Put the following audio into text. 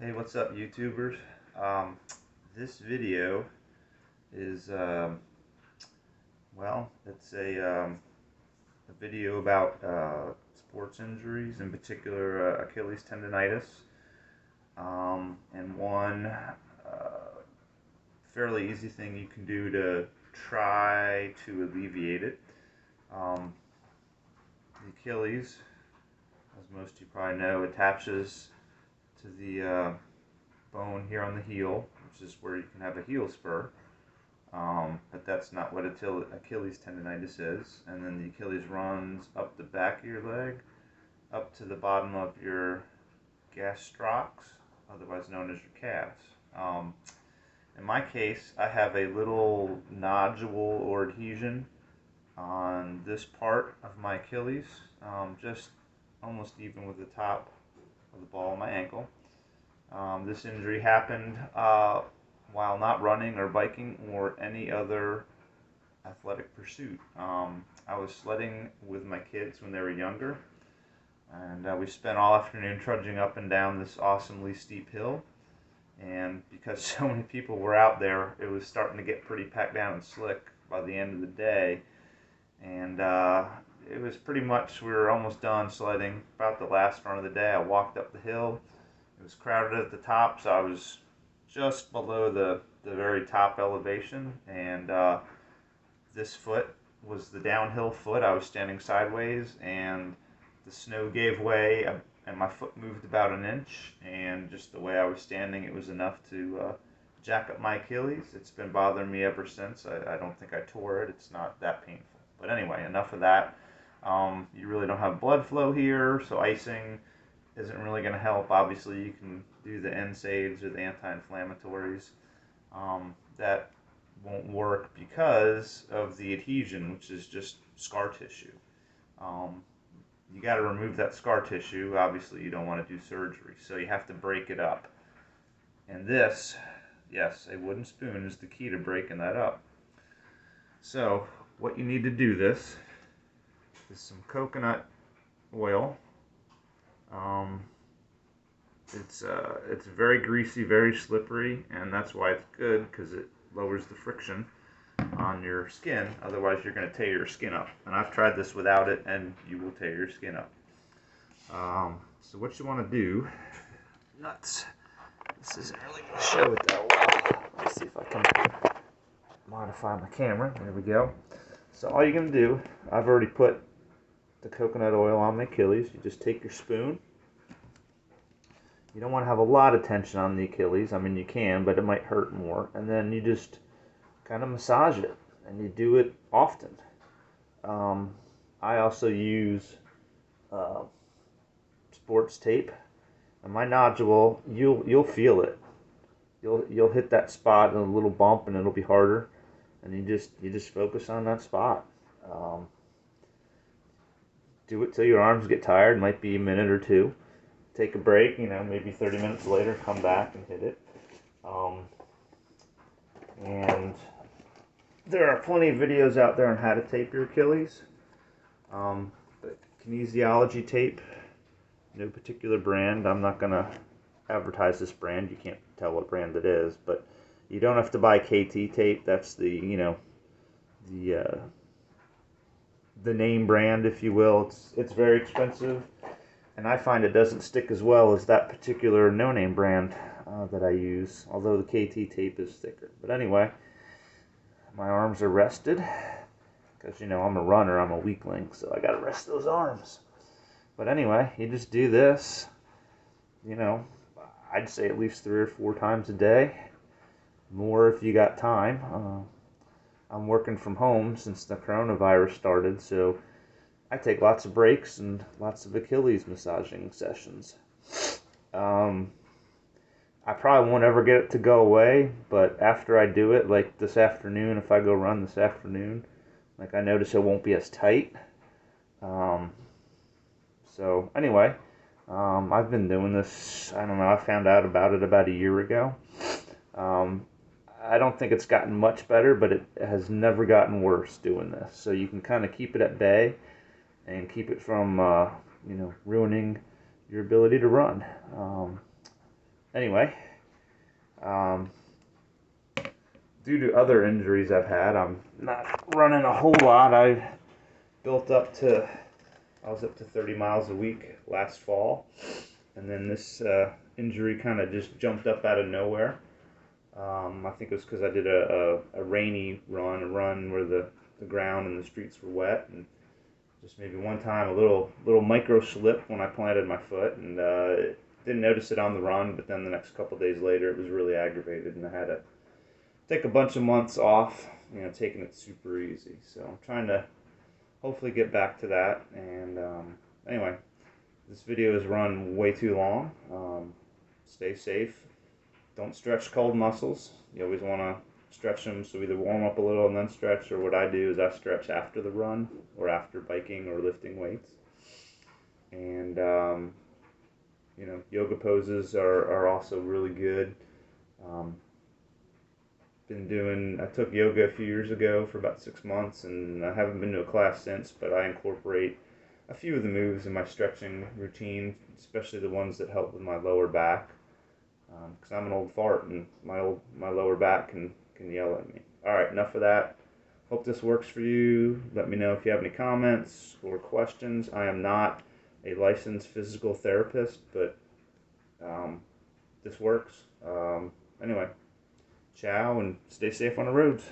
Hey, what's up, YouTubers? This video is, it's a video about sports injuries, in particular Achilles tendonitis, and one fairly easy thing you can do to try to alleviate it. The Achilles, as most of you probably know, attaches to the bone here on the heel, which is where you can have a heel spur. But that's not what Achilles tendonitis is. And then the Achilles runs up the back of your leg, up to the bottom of your gastrocs, otherwise known as your calves. In my case, I have a little nodule or adhesion on this part of my Achilles, just almost even with the top of the ball of my ankle. This injury happened while not running or biking or any other athletic pursuit. I was sledding with my kids when they were younger, and we spent all afternoon trudging up and down this awesomely steep hill. And because so many people were out there, it was starting to get pretty packed down and slick by the end of the day. And it was pretty much, we were almost done sledding. About the last run of the day, I walked up the hill. It was crowded at the top, so I was just below the very top elevation, and this foot was the downhill foot. I was standing sideways, and the snow gave way, and my foot moved about an inch, and just the way I was standing, it was enough to jack up my Achilles. It's been bothering me ever since. I don't think I tore it. It's not that painful. But anyway, enough of that. You really don't have blood flow here, so icing isn't really going to help. Obviously, you can do the NSAIDs or the anti-inflammatories. That won't work because of the adhesion, which is just scar tissue. You got to remove that scar tissue. Obviously, you don't want to do surgery, so you have to break it up. And this, yes, a wooden spoon is the key to breaking that up. So, what you need to do this is some coconut oil. It's very greasy, very slippery, and that's why it's good, because it lowers the friction on your skin. Otherwise, you're going to tear your skin up. And I've tried this without it, and you will tear your skin up. So what you want to do, nuts. This isn't really going to show it that well. Let's see if I can modify my camera. There we go. So all you're going to do, I've already put the coconut oil on my Achilles. You just take your spoon. You don't want to have a lot of tension on the Achilles. I mean, you can, but it might hurt more. And then you just kind of massage it, and you do it often. I also use sports tape. And my nodule, you'll feel it. You'll hit that spot and a little bump, and it'll be harder. And you just focus on that spot. Do it till your arms get tired. Might be a minute or two. Take a break, maybe 30 minutes later, come back and hit it. And there are plenty of videos out there on how to tape your Achilles. But kinesiology tape, no particular brand. I'm not going to advertise this brand. You can't tell what brand it is, but you don't have to buy KT tape. That's the name brand, if you will. It's very expensive. And I find it doesn't stick as well as that particular no-name brand that I use, although the KT tape is thicker. But anyway, my arms are rested, because, I'm a runner, I'm a weakling, so I gotta rest those arms. But anyway, you just do this, I'd say at least 3 or 4 times a day, more if you got time. I'm working from home since the coronavirus started, so I take lots of breaks and lots of Achilles massaging sessions. I probably won't ever get it to go away, but after I do it, like this afternoon, if I go run this afternoon, I notice it won't be as tight. So anyway, I've been doing this, I don't know, I found out about it about a year ago. I don't think it's gotten much better, but it has never gotten worse doing this. So you can kind of keep it at bay and keep it from, ruining your ability to run. Anyway, due to other injuries I've had, I'm not running a whole lot. I was up to 30 miles a week last fall, and then this injury kind of just jumped up out of nowhere. I think it was because I did a rainy run, a run where the ground and the streets were wet, and just maybe one time a little micro slip when I planted my foot, and didn't notice it on the run, but then the next couple days later it was really aggravated, and I had to take a bunch of months off, taking it super easy. So I'm trying to hopefully get back to that. And anyway, this video is run way too long. Stay safe. Don't stretch cold muscles. You always want to stretch them, so either warm up a little and then stretch, or what I do is I stretch after the run or after biking or lifting weights. And yoga poses are also really good. I took yoga a few years ago for about 6 months, and I haven't been to a class since, but I incorporate a few of the moves in my stretching routine, especially the ones that help with my lower back, because I'm an old fart and my lower back can yell at me. Alright, enough of that. Hope this works for you. Let me know if you have any comments or questions. I am not a licensed physical therapist, but this works. Anyway, ciao and stay safe on the roads.